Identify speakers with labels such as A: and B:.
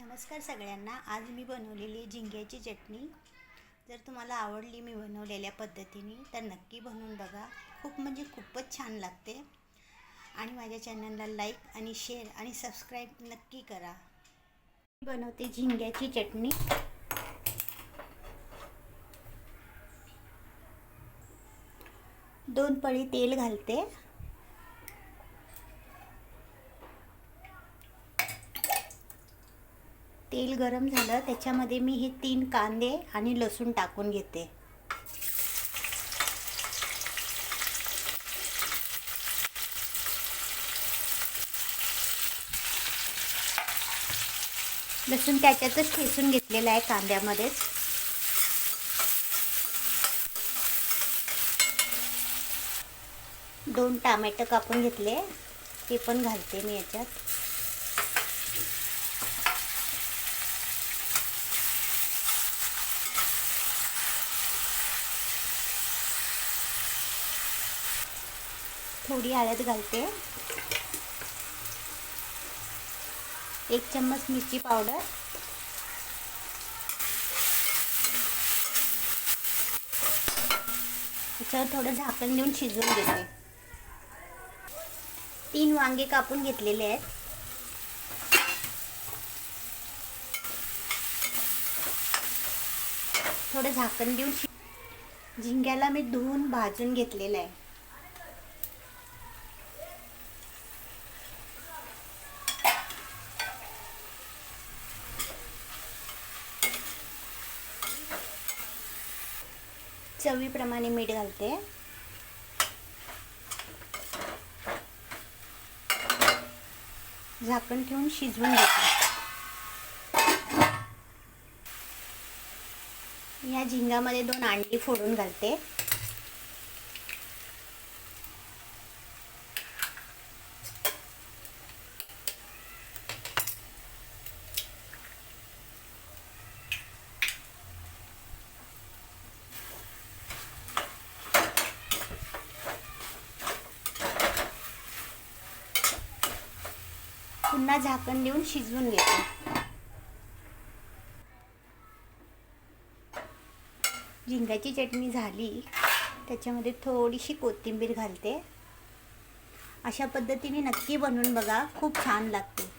A: नमस्कार सगळ्यांना। आज मी बनवलेली झिंग्याची चटणी जर तुम्हाला आवडली मी बनवलेल्या पद्धतीने तर नक्की बनवून बघा। खूपच छान लागते आणि माझ्या चॅनलला लाईक आणि शेअर आणि सबस्क्राईब नक्की करा। मी बनवते झिंग्याची चटणी। दोन पळी तेल घालते। तेल गरम झालं त्याच्यामध्ये मी हे 3 कांदे आणि लसूण टाकून घेते। लसूण त्याच्यातच ठेचून घेतलेला आहे कांद्यामध्येच। दोन टोमॅटो कापून घेतले ते पण घालते मी याच्यात। थोडी हळद घालते। 1 चम्मच मिरची पावडर, याच्यावर थोडं झाकण देऊन शिजवून घेते। 3 वांगे कापून घेतलेले आहेत। थोडं झाकण देऊन झिंग्याला मी धुवून भाजून घेतलेलं आहे। चवीप्रमाणे मीठ घालते। झाकण ठेवून शिजवून घेते। या झिंगामध्ये 2 अंडी फोडून घालते। पुन्हा झाकण देऊन शिजवून घेते। झिंगाची चटणी झाली त्याच्यामध्ये थोडीशी कोथिंबीर घालते। अशा पद्धतीने नक्की बनवून बघा, खूप छान लागते।